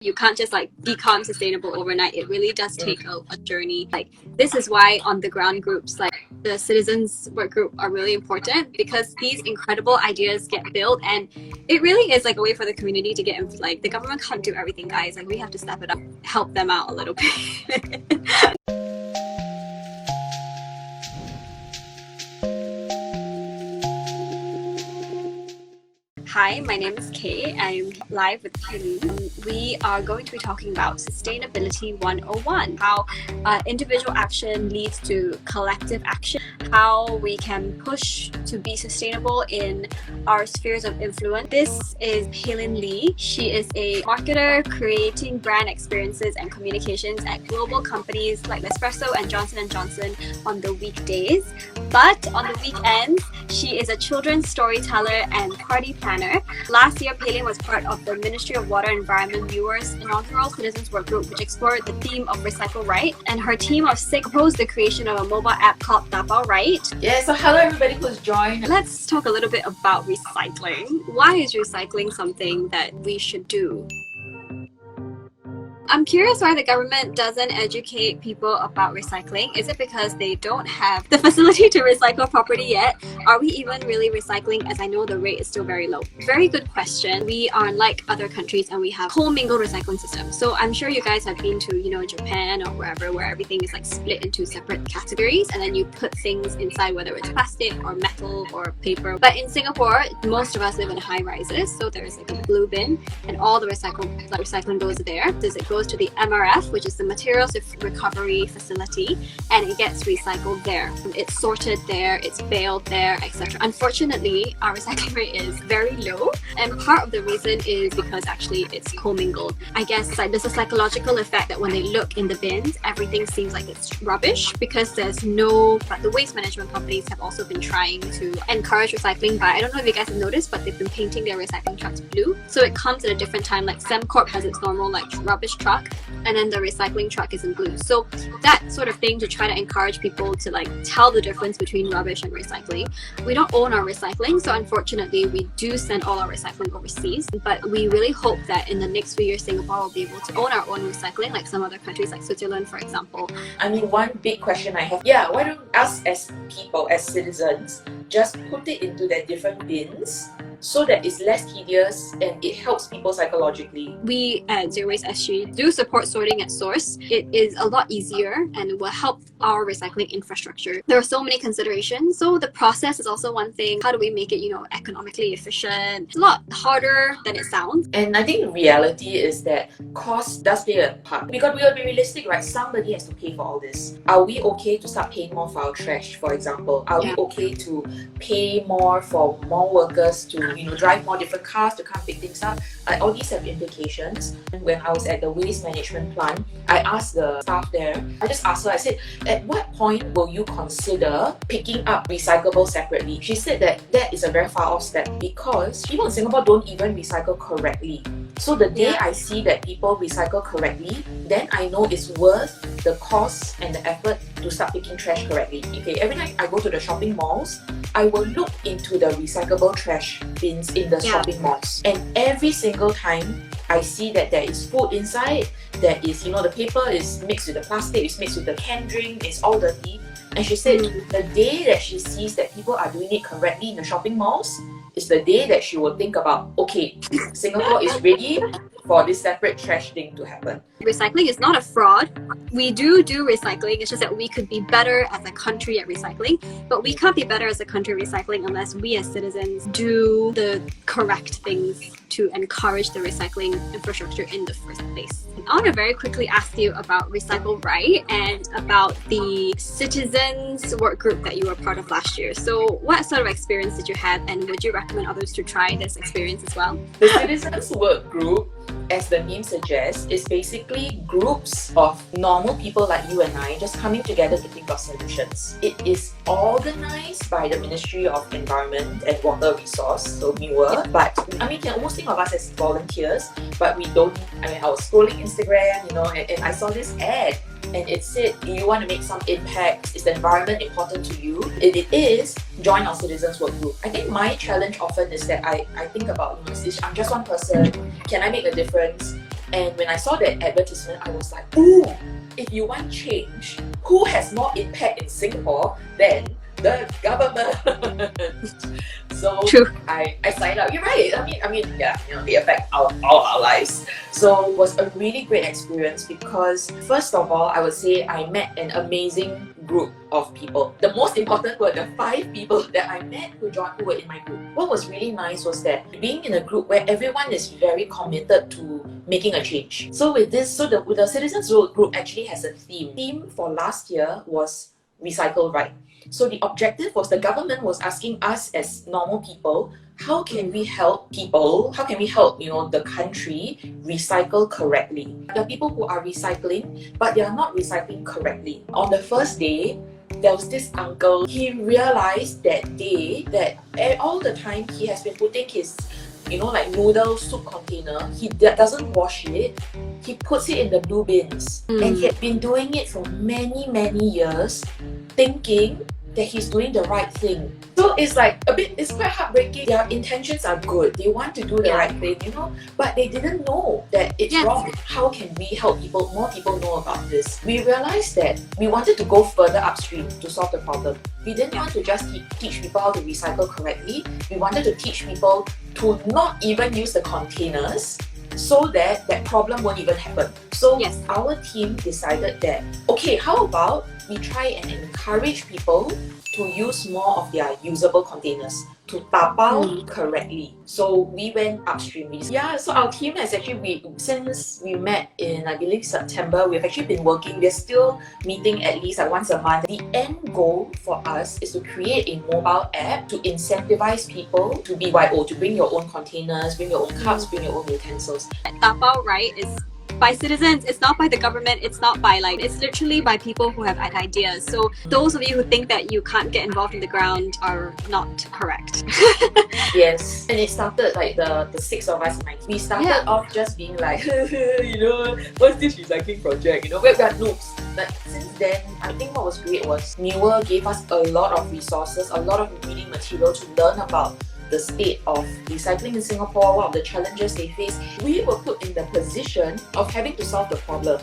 You can't just like become sustainable overnight. It really does take a journey. Like this is why on the ground groups like the Citizens Workgroup are really important, because these incredible ideas get built, and it really is like a way for the community to get like the government can't do everything, guys. Like we have to step it up, help them out a little bit. Hi, my name is Kay. I'm live with Peilin. We are going to be talking about Sustainability 101, how individual action leads to collective action, how we can push to be sustainable in our spheres of influence. This is Peilin Lee. She is a marketer creating brand experiences and communications at global companies like Nespresso and Johnson & Johnson on the weekdays. But on the weekends, she is a children's storyteller and party planner. Last year, Peilin was part of the Ministry of Water and Environment Bureau's inaugural Citizens Workgroup, which explored the theme of Recycle Right. And her team of 6 proposed the creation of a mobile app called Dabao Right. Yeah, so hello everybody who's joined. Let's talk a little bit about recycling. Why is recycling something that we should do? I'm curious why the government doesn't educate people about recycling. Is it because they don't have the facility to recycle properly yet? Are we even really recycling, as I know the rate is still very low? Very good question. We are unlike other countries and we have commingled recycling systems. So I'm sure you guys have been to, Japan or wherever, where everything is like split into separate categories and then you put things inside, whether it's plastic or metal or paper. But in Singapore, most of us live in high rises, so there's like a blue bin and all the recycling goes there. It goes to the MRF, which is the Materials Recovery Facility, and it gets recycled there. It's sorted there, it's baled there, etc. Unfortunately, our recycling rate is very low, and part of the reason is because actually it's commingled. I guess like there's a psychological effect that when they look in the bins, everything seems like it's rubbish because there's no. But the waste management companies have also been trying to encourage recycling by, I don't know if you guys have noticed, but they've been painting their recycling trucks blue, so it comes at a different time. Like Sembcorp has its normal like rubbish truck, and then the recycling truck is in blue. So that sort of thing to try to encourage people to like tell the difference between rubbish and recycling. We don't own our recycling, so unfortunately we do send all our recycling overseas, but we really hope that in the next few years Singapore will be able to own our own recycling like some other countries like Switzerland, for example. I mean, one big question I have, why don't us as people, as citizens, just put it into their different bins so that it's less tedious and it helps people psychologically? We at ZWSG do support sorting at source. It is a lot easier and it will help our recycling infrastructure. There are so many considerations. So the process is also one thing. How do we make it, economically efficient? It's a lot harder than it sounds. And I think the reality is that cost does play a part. We got to be realistic, right? Somebody has to pay for all this. Are we okay to start paying more for our trash, for example? Are we okay to pay more for more workers to drive more different cars to come pick things up? All these have implications. When I was at the waste management plant, I asked the staff there, I just asked her, I said, at what point will you consider picking up recyclables separately? She said that is a very far off step because people in Singapore don't even recycle correctly. So the day I see that people recycle correctly, then I know it's worth the cost and the effort to start picking trash correctly. Okay, every time I go to the shopping malls, I will look into the recyclable trash bins in the shopping malls, and every single time I see that there is food inside, there is, the paper is mixed with the plastic, it's mixed with the canned drink, it's all dirty. And she said the day that she sees that people are doing it correctly in the shopping malls is the day that she will think about, okay, Singapore is ready for this separate trash thing to happen. Recycling is not a fraud. We do recycling. It's just that we could be better as a country at recycling, but we can't be better as a country at recycling unless we as citizens do the correct things to encourage the recycling infrastructure in the first place. I want to very quickly ask you about Recycle Right and about the Citizens Workgroup that you were part of last year. So what sort of experience did you have, and would you recommend others to try this experience as well? The Citizens Workgroup, as the name suggests, is basically groups of normal people like you and I just coming together to think of solutions. It is organized by the Ministry of Environment and Water Resource, so MIWA, but you can almost think of us as volunteers, but we don't. I was scrolling Instagram, and I saw this ad and it said, do you want to make some impact? Is the environment important to you? If it is, join our Citizens Workgroup. I think my challenge often is that I think about, I'm just one person, can I make a difference? And when I saw that advertisement, I was like, ooh, if you want change, who has more impact in Singapore than the government? So True. I signed up. You're right. I mean, yeah, they affect all our lives. So it was a really great experience because first of all, I would say I met an amazing group of people. The most important were the 5 people that I met who were in my group. What was really nice was that being in a group where everyone is very committed to making a change. So with this, the Citizens Workgroup actually has a theme. The theme for last year was recycle right. So the objective was the government was asking us as normal people, how can we help people, how can we help the country recycle correctly? There are people who are recycling, but they are not recycling correctly. On the first day, there was this uncle, he realized that day that all the time he has been putting his like noodle soup container, he doesn't wash it, he puts it in the blue bins. And he had been doing it for many years, thinking that he's doing the right thing. So it's like it's quite heartbreaking. Their intentions are good, they want to do the right thing, but they didn't know that it's wrong. How can we help more people know about this? We realized that we wanted to go further upstream to solve the problem. We didn't want to just teach people how to recycle correctly. We wanted to teach people to not even use the containers so that problem won't even happen. So our team decided that, okay, how about we try and encourage people to use more of their usable containers to tapao correctly. So we went upstream. So our team has actually, since we met in, I believe, September, we've actually been working. We're still meeting at least once a month. The end goal for us is to create a mobile app to incentivize people to BYO, to bring your own containers, bring your own cups, bring your own utensils. Tapao right is by citizens, it's not by the government, it's not by it's literally by people who have ideas. So those of you who think that you can't get involved in the ground are not correct. Yes, and it started the 6 of us. We started off just being like, what's this recycling project? We're noobs. But since then, I think what was great was Newer gave us a lot of resources, a lot of reading material to learn about the state of recycling in Singapore, what are the challenges they face. We were put in the position of having to solve the problem.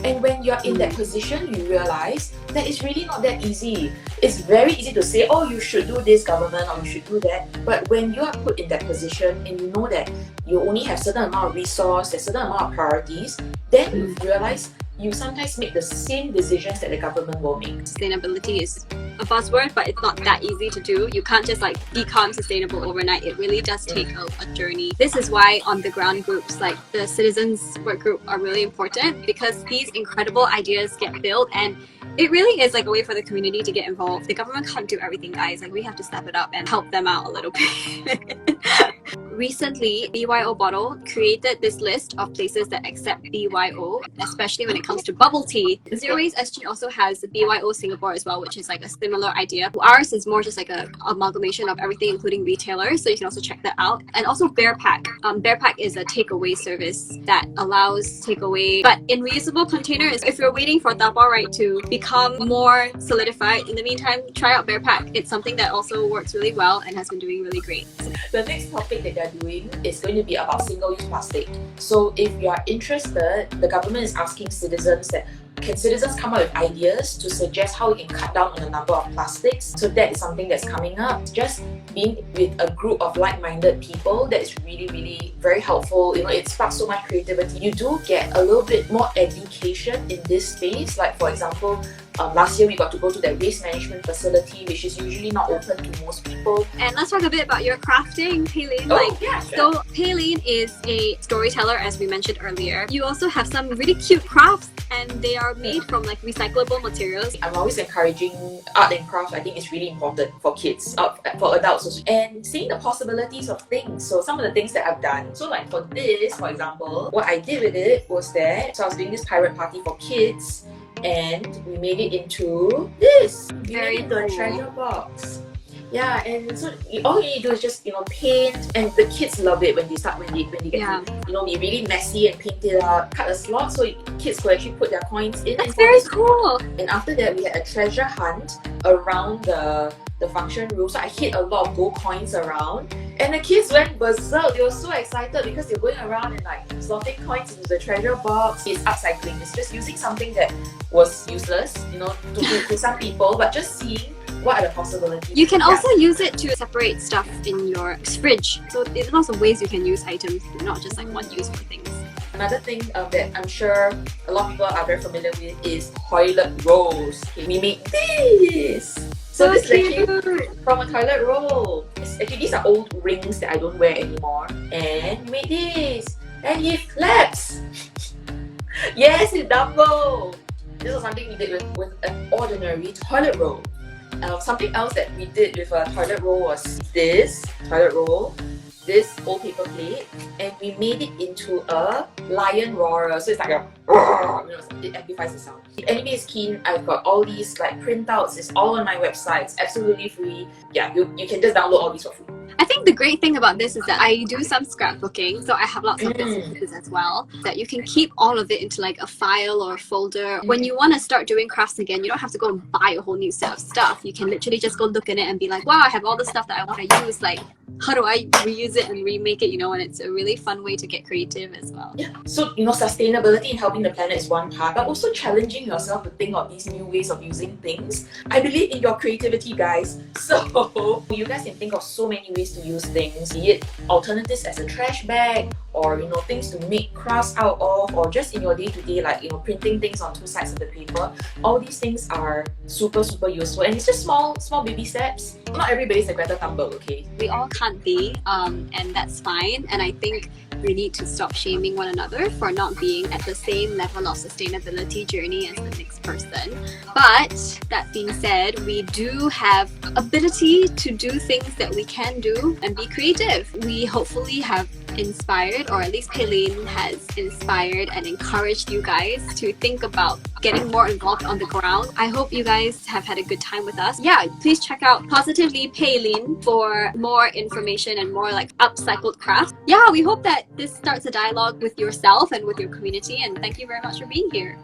And when you're in that position, you realize that it's really not that easy. It's very easy to say, oh, you should do this, government, or you should do that. But when you are put in that position and you know that you only have a certain amount of resource, a certain amount of priorities, then you realize you sometimes make the same decisions that the government will make. Sustainability is a buzzword, but it's not that easy to do. You can't just become sustainable overnight. It really does take a journey. This is why on the ground groups like the Citizens Workgroup are really important, because these incredible ideas get built and it really is a way for the community to get involved. The government can't do everything, guys. We have to step it up and help them out a little bit. Recently, BYO Bottle created this list of places that accept BYO, especially when it comes to bubble tea. ZWSG also has BYO Singapore as well, which is a similar idea. Ours is more just an amalgamation of everything, including retailers, so you can also check that out. And also Bearpack. Bearpack is a takeaway service that allows takeaway, but in reusable containers. If you're waiting for Tapao Right to become more solidified, in the meantime, try out Bearpack. It's something that also works really well and has been doing really great. The next topic that they're doing is going to be about single-use plastic. So if you are interested, the government is asking citizens that can citizens come up with ideas to suggest how we can cut down on the number of plastics. So that is something that's coming up. Just being with a group of like-minded people, that is really very helpful. It sparks so much creativity. You do get a little bit more education in this space. Like for example, last year we got to go to the waste management facility, which is usually not open to most people. And let's talk a bit about your crafting, Peilin. Sure. So Peilin is a storyteller, as we mentioned earlier. You also have some really cute crafts, and they are made from recyclable materials. I'm always encouraging art and craft. I think it's really important for kids, for adults also, and seeing the possibilities of things. So some of the things that I've done. So for this, for example, what I did with it was that, so I was doing this pirate party for kids, and we made it into this. We made it into a treasure box. Yeah, and so all you need to do is just paint, and the kids love it when they get to be really messy and paint it up, cut a slot so kids could actually put their coins in. That's very cool. And after that, we had a treasure hunt around the the function room. So I hid a lot of gold coins around, and the kids went berserk. They were so excited because they're going around and like slotting coins into the treasure box. It's upcycling. It's just using something that was useless, you know, to some people, but just seeing what are the possibilities. You can also use it to separate stuff in your fridge. So there's lots of ways you can use items, not just like one use for things. Another thing that I'm sure a lot of people are very familiar with is toilet rolls. Okay, we made this. So this came from a toilet roll. Actually, these are old rings that I don't wear anymore. And we made this. And it flaps. Yes, it double. This was something we did with an ordinary toilet roll. Something else that we did with a toilet roll was this toilet roll, this old paper plate, and we made it into a lion roarer. So it's like a, you know, it amplifies the sound. If anybody is keen, I've got all these like printouts. It's all on my website. It's absolutely free. Yeah, you can just download all these for free. I think the great thing about this is that I do some scrapbooking, so I have lots of bits and pieces as well, that you can keep all of it into like a file or a folder. When you want to start doing crafts again, you don't have to go and buy a whole new set of stuff. You can literally just go look at it and be like, wow, I have all the stuff that I want to use. Like, how do I reuse it and remake it, you know? And it's a really fun way to get creative as well. Yeah. So, you know, sustainability and helping the planet is one part, but also challenging yourself to think of these new ways of using things. I believe in your creativity, guys. So you guys can think of so many ways to use things, be it alternatives as a trash bag, or, you know, things to make crafts out of, or just in your day-to-day, like, you know, printing things on two sides of the paper. All these things are super useful, and it's just small baby steps. Not everybody's a Greta Thunberg, okay? We all can't be, and that's fine. And I think we need to stop shaming one another for not being at the same level of sustainability journey as the next person. But that being said, we do have ability to do things that we can do and be creative. We hopefully have inspired, or at least Peilin has inspired and encouraged you guys to think about getting more involved on the ground. I hope you guys have had a good time with us. Yeah, please check out Positively Peilin for more information and more like upcycled crafts. Yeah, we hope that this starts a dialogue with yourself and with your community, and thank you very much for being here.